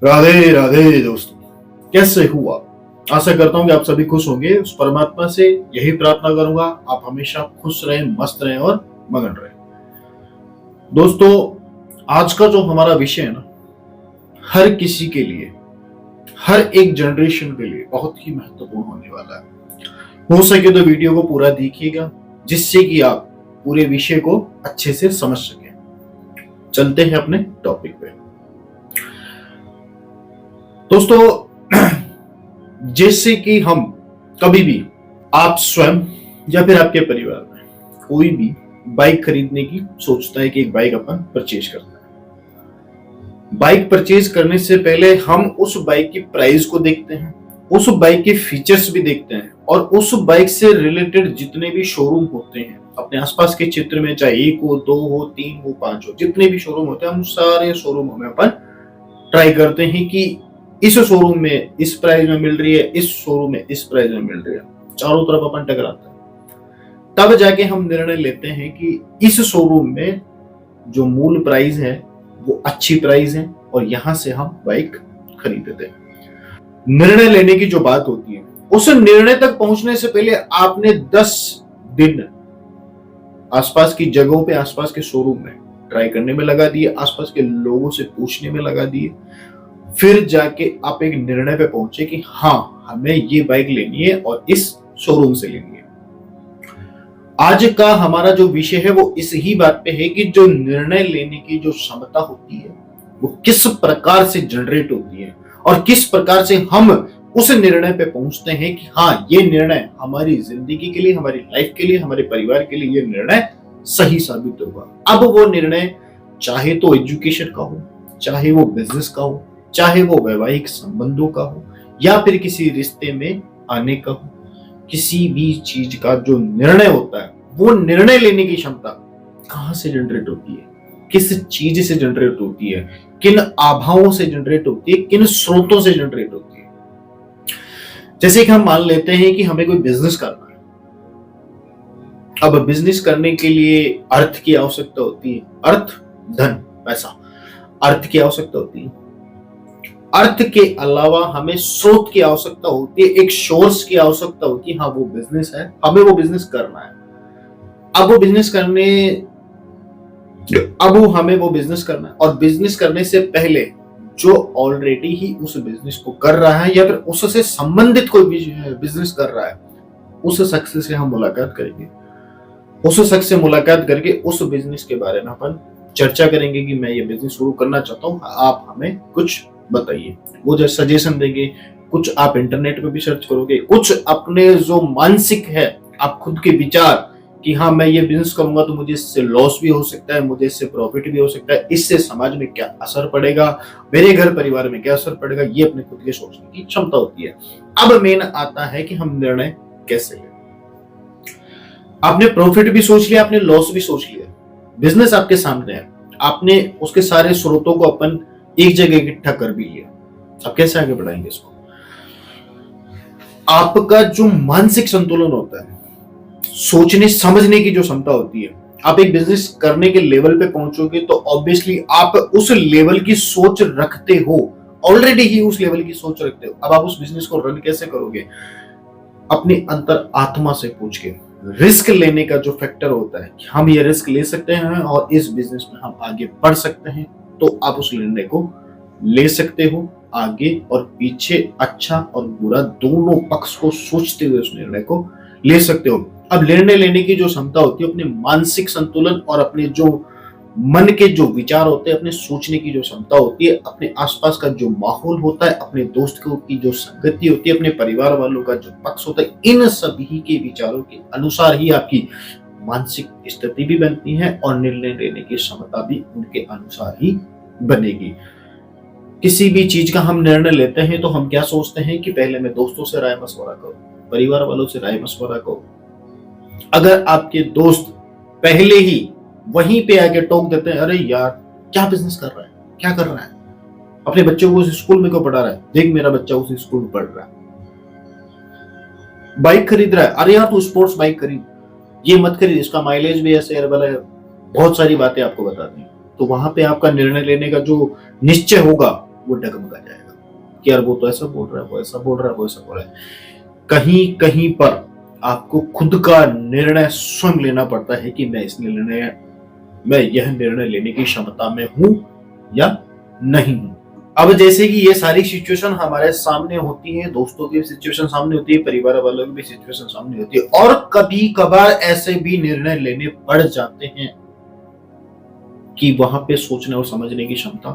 राधे राधे दोस्तों, कैसे हुआ। आशा करता हूँ कि आप सभी खुश होंगे। उस परमात्मा से यही प्रार्थना करूंगा आप हमेशा खुश रहें, मस्त रहें और मगन रहें। दोस्तों, आज का जो हमारा विषय है ना, हर किसी के लिए, हर एक जनरेशन के लिए बहुत ही महत्वपूर्ण होने वाला है। हो सके तो वीडियो को पूरा देखिएगा, जिससे कि आप पूरे विषय को अच्छे से समझ सकें। चलते हैं अपने टॉपिक पे। दोस्तों, जैसे कि हम कभी भी, आप स्वयं या फिर आपके परिवार में कोई भी बाइक खरीदने की सोचता है कि एक बाइक अपन परचेज करना है। बाइक परचेज करने से पहले हम उस बाइक की प्राइस को देखते हैं, उस बाइक के फीचर्स भी देखते हैं और उस बाइक से रिलेटेड जितने भी शोरूम होते हैं अपने आसपास के क्षेत्र में, चाहे एक हो, दो हो, तीन हो, पांच हो, जितने भी शोरूम होते हैं हम सारे शोरूमों में अपन ट्राई करते हैं कि इस शोरूम में इस प्राइस में मिल रही है, इस शोरूम में इस प्राइस में मिल रही है। चारों तरफ अपन टकराते हैं, तब जाके हम निर्णय लेते हैं कि इस शोरूम में जो मूल प्राइस है वो अच्छी प्राइस है और यहां से हम बाइक खरीदते हैं। निर्णय लेने की जो बात होती है, उस निर्णय तक पहुंचने से पहले आपने 10 दिन आसपास की जगहों पे, आसपास के शोरूम में ट्राई करने में लगा दिए, आसपास के लोगों से पूछने में लगा दिए, फिर जाके आप एक निर्णय पे पहुंचे कि हाँ, हमें ये बाइक लेनी है और इस शोरूम से लेनी है। आज का हमारा जो विषय है वो इस ही बात पे है कि जो निर्णय लेने की जो क्षमता होती है वो किस प्रकार से जनरेट होती है और किस प्रकार से हम उस निर्णय पे पहुंचते हैं कि हाँ, ये निर्णय हमारी जिंदगी के लिए, हमारी लाइफ के लिए, हमारे परिवार के लिए ये निर्णय सही साबित होगा। अब वो निर्णय चाहे तो एजुकेशन का हो, चाहे वो बिजनेस का हो, चाहे वो वैवाहिक संबंधों का हो या फिर किसी रिश्ते में आने का हो, किसी भी चीज का जो निर्णय होता है वो निर्णय लेने की क्षमता कहां से जनरेट होती है, किस चीज से जनरेट होती है, किन आभावों से जनरेट होती है, किन स्रोतों से जनरेट होती है। जैसे कि हम मान लेते हैं कि हमें कोई बिजनेस करना है। अब बिजनेस करने के लिए अर्थ की आवश्यकता होती है, अर्थ, धन, पैसा, अर्थ की आवश्यकता होती है। अर्थ के अलावा हमें स्रोत की आवश्यकता होती है, एक सोर्स की आवश्यकता होती है। हाँ, वो बिजनेस है, हमें वो बिजनेस करना है। अब हमें वो बिजनेस करना है और बिजनेस करने से पहले जो ऑलरेडी ही उस बिजनेस को कर रहा है या फिर उससे संबंधित कोई बिजनेस कर रहा है, उस शख्स से हम मुलाकात करेंगे। उस शख्स से मुलाकात करके उस बिजनेस के बारे में अपन चर्चा करेंगे कि मैं ये बिजनेस शुरू करना चाहता हूँ, आप हमें कुछ बताइए। वो जो सजेशन देंगे, कुछ आप इंटरनेट पे भी सर्च करोगे, कुछ अपने जो मानसिक है, आप खुद के विचार कि हाँ, मैं ये बिजनेस करूंगा तो मुझे इससे लॉस भी हो सकता है, मुझे इससे प्रॉफिट भी हो सकता है, इससे समाज में क्या असर पड़ेगा, मेरे घर परिवार में क्या असर पड़ेगा, ये अपने खुद के सोचने की क्षमता होती है। अब मेन आता है कि हम निर्णय कैसे लें। आपने प्रॉफिट भी सोच लिया, आपने लॉस भी सोच लिया, बिजनेस आपके सामने है, आपने उसके सारे स्रोतों को अपन एक जगह इकट्ठा कर भी लिया। अब कैसे आगे बढ़ाएंगे इसको। आपका जो मानसिक संतुलन होता है, सोचने समझने की जो क्षमता होती है, आप एक बिजनेस करने के लेवल पे पहुंचोगे तो ऑब्वियसली आप उस लेवल की सोच रखते हो, ऑलरेडी ही उस लेवल की सोच रखते हो। अब आप उस बिजनेस को रन कैसे करोगे, अपनी अंतर आत्मा से पूछ के। रिस्क लेने का जो फैक्टर होता है कि हम ये रिस्क ले सकते हैं और इस बिजनेस में हम आगे बढ़ सकते हैं, तो आप उस निर्णय को ले सकते हो। आगे और पीछे, अच्छा और बुरा दोनों पक्ष को सोचते हुए उस निर्णय को ले सकते हो। अब निर्णय लेने की जो क्षमता होती है, अपने मानसिक संतुलन और अपने जो मन के जो विचार होते हैं, अपने सोचने की जो क्षमता होती है, अपने आसपास का जो माहौल होता है, अपने दोस्त की जो संगति होती है, अपने परिवार वालों का जो पक्ष होता है, इन सभी के विचारों के अनुसार ही आपकी मानसिक स्थिति भी बनती है और निर्णय लेने की क्षमता भी उनके अनुसार ही बनेगी। किसी भी चीज का हम निर्णय लेते हैं तो हम क्या सोचते हैं कि पहले मैं दोस्तों से राय मशवरा करूं, परिवार वालों से राय मशवरा करूं। अगर आपके दोस्त पहले ही वहीं पे आके टोक देते हैं, अरे यार क्या बिजनेस कर रहा है, क्या कर रहा है, अपने बच्चों को उस स्कूल में क्यों पढ़ा रहा है, देख मेरा बच्चा उस स्कूल में पढ़ रहा है, बाइक खरीद रहा है, अरे यार तू स्पोर्ट्स बाइक खरीद, ये मत खरीद, इसका माइलेज भी ऐसे वाला है, बहुत सारी बातें आपको बता दी। तो वहां पे आपका निर्णय लेने का जो निश्चय होगा वो डगमगा जाएगा कि यार वो तो ऐसा बोल रहा है, वो ऐसा बोल रहा है, वो ऐसा बोल रहा है। कहीं कहीं पर आपको खुद का निर्णय स्वयं लेना पड़ता है कि मैं यह निर्णय लेने की क्षमता में हूं या नहीं हूं। अब जैसे कि ये सारी सिचुएशन हमारे सामने होती है, दोस्तों की सिचुएशन सामने होती है, परिवार वालों की भी सिचुएशन सामने होती है, और कभी कभार ऐसे भी निर्णय लेने पड़ जाते हैं कि वहां पे सोचने और समझने की क्षमता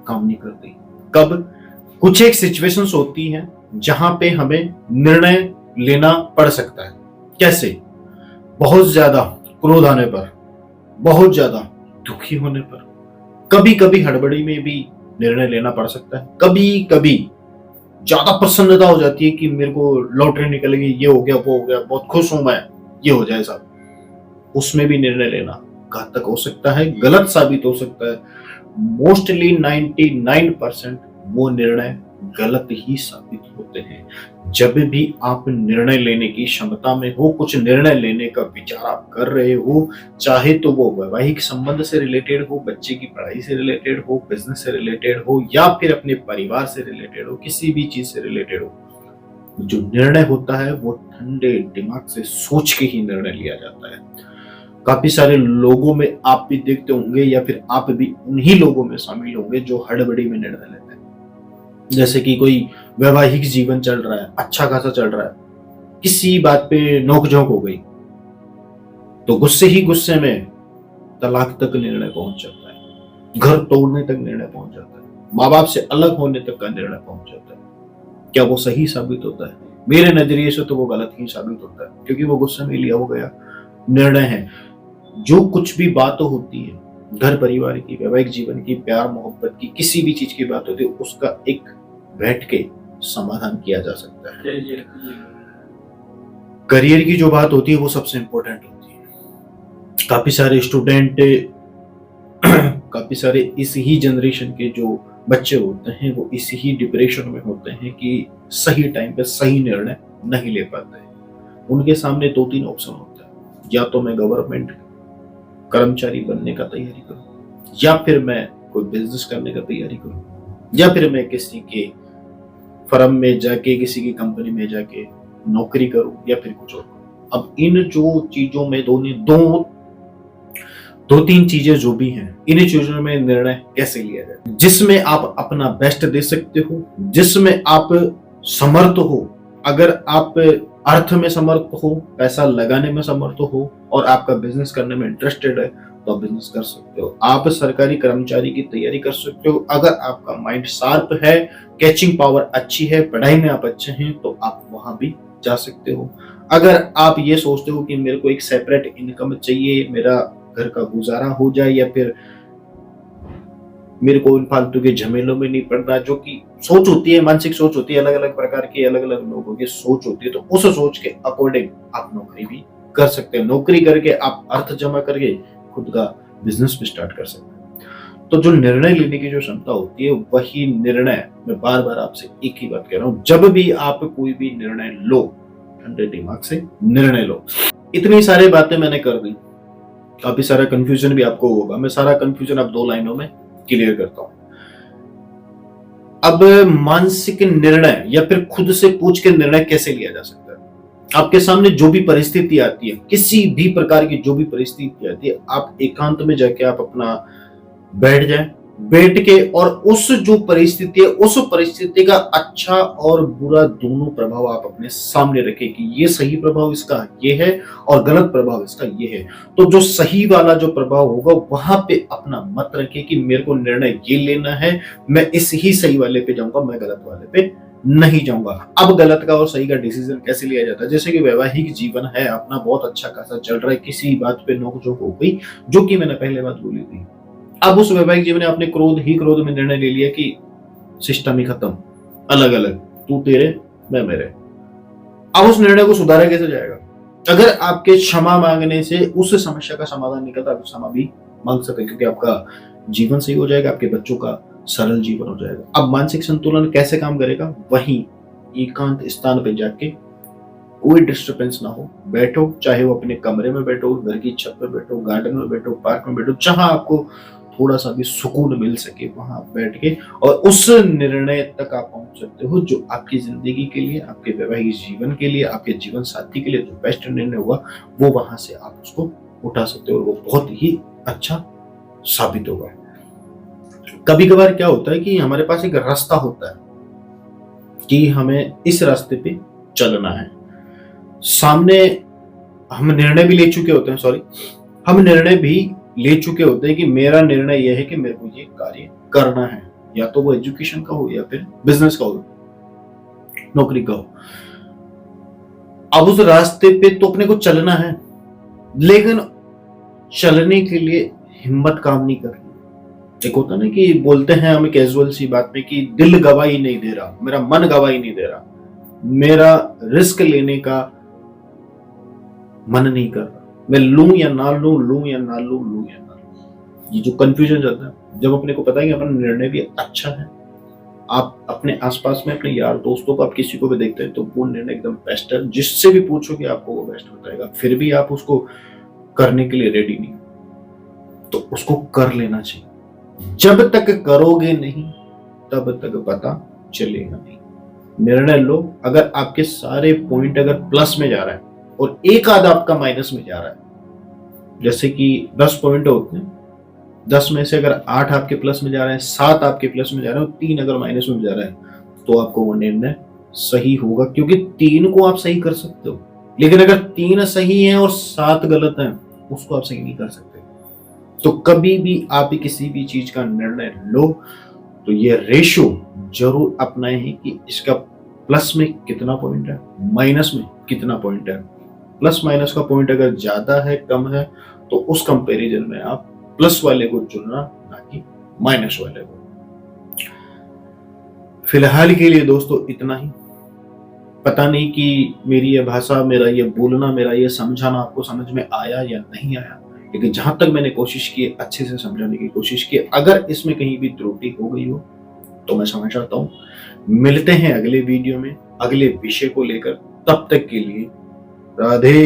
काम नहीं करती। कब? कुछ एक सिचुएशंस होती हैं जहां पे हमें निर्णय लेना पड़ सकता है। कैसे? बहुत ज्यादा क्रोध आने पर, बहुत ज्यादा दुखी होने पर, कभी कभी हड़बड़ी में भी निर्णय लेना पड़ सकता है, कभी कभी ज्यादा प्रसन्नता हो जाती है कि मेरे को लॉटरी निकल गई, ये हो गया, वो हो गया, बहुत खुश हूं मैं, ये हो जाए सब, उसमें भी निर्णय लेना घातक हो सकता है, गलत साबित हो सकता है। मोस्टली 99% वो निर्णय गलत ही साबित होते हैं। जब भी आप निर्णय लेने की क्षमता में हो, कुछ निर्णय लेने का विचार आप कर रहे हो, चाहे तो वो वैवाहिक संबंध से रिलेटेड हो, बच्चे की पढ़ाई से रिलेटेड हो, बिजनेस से रिलेटेड हो, या फिर अपने परिवार से रिलेटेड हो, किसी भी चीज से रिलेटेड हो, जो निर्णय होता है वो ठंडे दिमाग से सोच के ही निर्णय लिया जाता है। काफी सारे लोगों में आप भी देखते होंगे, या फिर आप भी उन्हीं लोगों में शामिल होंगे जो हड़बड़ी में निर्णय लेते हैं। जैसे कि कोई वैवाहिक जीवन चल रहा है, अच्छा खासा चल रहा है, किसी बात पे नोकझोंक हो गई तो गुस्से ही गुस्से में तलाक तक निर्णय पहुंच जाता है, घर तोड़ने तक निर्णय पहुंच जाता है, माँ बाप से अलग होने तक का निर्णय पहुंच जाता है। क्या वो सही साबित होता है? मेरे नजरिए से तो वो गलत ही साबित होता है, क्योंकि वो गुस्से में लिया हो गया निर्णय है। जो कुछ भी बात होती है, घर परिवार की, वैवाहिक जीवन की, प्यार मोहब्बत की, किसी भी चीज की बात होती है, उसका एक बैठ के समाधान किया जा सकता है। करियर की जो बात होती है वो सबसे इंपॉर्टेंट होती है। काफी सारे स्टूडेंट काफी सारे इस ही जनरेशन के जो बच्चे होते हैं वो इस ही डिप्रेशन में होते हैं कि सही टाइम पे सही निर्णय नहीं ले पाते हैं। उनके सामने 2-3 ऑप्शन होता है, या तो मैं गवर्नमेंट कर्मचारी बनने का तैयारी करूं, या फिर मैं कोई बिजनेस करने का तैयारी करूं, या फिर मैं किसी के फर्म में जाके, किसी की कंपनी में जाके नौकरी करूं, या फिर कुछ और करूं। अब इन जो चीजों में दो तीन चीजें जो भी हैं, इन चीजों में निर्णय कैसे लिया जाए जिसमें आप अपना बेस्ट दे सकते हो, जिसमें आप समर्थ हो। अगर आप अर्थ में समर्थ हो, पैसा लगाने में समर्थ हो, और आपका बिजनेस करने में इंटरेस्टेड है, तो आप बिजनेस कर सकते हो। आप सरकारी कर्मचारी की तैयारी कर सकते हो। अगर आपका माइंड शार्प है, कैचिंग पावर अच्छी है, पढ़ाई में आप अच्छे हैं, तो आप वहां भी जा सकते हो। अगर आप ये सोचते हो कि मेरे को एक सेपरेट इनकम चाहिए, मेरा घर का गुजारा हो जाए, या फिर मेरे को इन फालतू के झमेलों में नहीं पड़ना, जो कि सोच होती है, मानसिक सोच होती है, अलग अलग प्रकार की, अलग अलग लोगों की सोच होती है, तो उस सोच के अकॉर्डिंग आप नौकरी भी कर सकते हैं। नौकरी करके आप अर्थ जमा करके खुद का बिजनेस भी स्टार्ट कर सकते हैं। तो जो निर्णय लेने की जो क्षमता होती है, वही निर्णय, मैं बार बार आपसे एक ही बात कह रहा हूं, जब भी आप कोई भी निर्णय लो, ठंडे दिमाग से निर्णय लो। इतनी सारी बातें मैंने कर दी, काफी सारा कंफ्यूजन भी आपको होगा। मैं सारा कंफ्यूजन अब 2 लाइनों में क्लियर करता हूं। अब मानसिक निर्णय या फिर खुद से पूछ के निर्णय कैसे लिया जा सकता है? आपके सामने जो भी परिस्थिति आती है, किसी भी प्रकार की जो भी परिस्थिति आती है, आप एकांत में जाके आप अपना बैठ जाए, बैठ के और उस जो परिस्थिति है, उस परिस्थिति का अच्छा और बुरा दोनों प्रभाव आप अपने सामने रखें कि ये सही प्रभाव इसका ये है और गलत प्रभाव इसका ये है। तो जो सही वाला जो प्रभाव होगा वहां पे अपना मत रखें कि मेरे को निर्णय ये लेना है, मैं इस ही सही वाले पे जाऊंगा, मैं गलत वाले पे नहीं जाऊंगा। अब गलत का और सही का डिसीजन कैसे लिया जाता है? जैसे कि वैवाहिक जीवन है अपना, बहुत अच्छा खासा चल रहा है, किसी बात पे नोकझोंक हो गई, जो कि मैंने पहले बात बोली थी। अब उस वैवाहिक जीवन ने अपने क्रोध में निर्णय ले लिया कि सिस्टम ही खत्म, अलग अलग, तू तेरे मैं मेरे। अब उस निर्णय को सुधारा कैसे जाएगा? अगर आपके क्षमा मांगने से उस समस्या का समाधान निकलता, आप क्षमा भी मांग सके, क्योंकि आपका जीवन सही हो जाएगा, आपके बच्चों का सरल जीवन हो जाएगा। अब मानसिक संतुलन कैसे काम करेगा? वहीं एकांत स्थान पे जाके, कोई डिस्टर्बेंस ना हो, बैठो, चाहे वो अपने कमरे में बैठो, घर की छत पे बैठो, गार्डन में बैठो, पार्क में बैठो, जहां आपको थोड़ा सा भी सुकून मिल सके वहां बैठ के, और उस निर्णय तक आप पहुंच सकते हो जो आपकी जिंदगी के लिए, आपके वैवाहिक जीवन के लिए, आपके जीवन साथी के लिए जो बेस्ट निर्णय होगा, वो वहां से आप उसको उठा सकते हो और वो बहुत ही अच्छा साबित होगा। कभी कभार क्या होता है कि हमारे पास एक रास्ता होता है कि हमें इस रास्ते पे चलना है, सामने हम निर्णय भी ले चुके होते हैं, हम निर्णय भी ले चुके होते हैं कि मेरा निर्णय यह है कि मेरे को ये कार्य करना है, या तो वो एजुकेशन का हो या फिर बिजनेस का हो, नौकरी का हो। अब उस रास्ते पे तो अपने को चलना है, लेकिन चलने के लिए हिम्मत काम नहीं कर रही। एक होता ना कि बोलते हैं हमें कैजुअल सी बात में कि दिल गवाही नहीं दे रहा, मेरा मन गवाही नहीं दे रहा, मेरा रिस्क लेने का मन नहीं कर रहा, मैं लूं या ना लूं, लूं या ना लूं, लूं या ना लूं। ये जो कंफ्यूजन जाता है, जब अपने को पता है कि अपना निर्णय भी अच्छा है, आप अपने आसपास में अपने यार दोस्तों को, आप किसी को भी देखते हैं तो वो निर्णय एकदम बेस्ट है, जिससे भी पूछोगे आपको वो बेस्ट बताएगा, फिर भी आप उसको करने के लिए रेडी नहीं, तो उसको कर लेना चाहिए। जब तक करोगे नहीं तब तक पता चलेगा नहीं। निर्णय लो, अगर आपके सारे पॉइंट अगर प्लस में जा रहा है और एक आध आपका माइनस में जा रहा है, जैसे कि 10 पॉइंट होते हैं, 10 में से अगर 8 आपके प्लस में जा रहे हैं, 7 आपके प्लस में जा रहे हैं और 3 अगर माइनस में जा रहा है, तो आपको वो निर्णय सही होगा, क्योंकि 3 को आप सही कर सकते हो। लेकिन अगर 3 सही है और 7 गलत है, उसको आप सही नहीं कर सकते। तो कभी भी आप किसी भी चीज का निर्णय लो तो ये रेशो जरूर अपनाए हैं कि इसका प्लस में कितना पॉइंट है, माइनस में कितना पॉइंट है। प्लस माइनस का पॉइंट अगर ज्यादा है, कम है, तो उस कंपैरिजन में आप प्लस वाले को चुनना, ना कि माइनस वाले को। फिलहाल के लिए दोस्तों इतना ही। पता नहीं कि मेरी ये भाषा, मेरा ये बोलना, मेरा ये समझाना आपको समझ में आया या नहीं आया, लेकिन जहां तक मैंने कोशिश की, अच्छे से समझाने की कोशिश की। अगर इसमें कहीं भी त्रुटि हो गई हो तो मैं समझ आता हूं। मिलते हैं अगले वीडियो में अगले विषय को लेकर। तब तक के लिए राधे।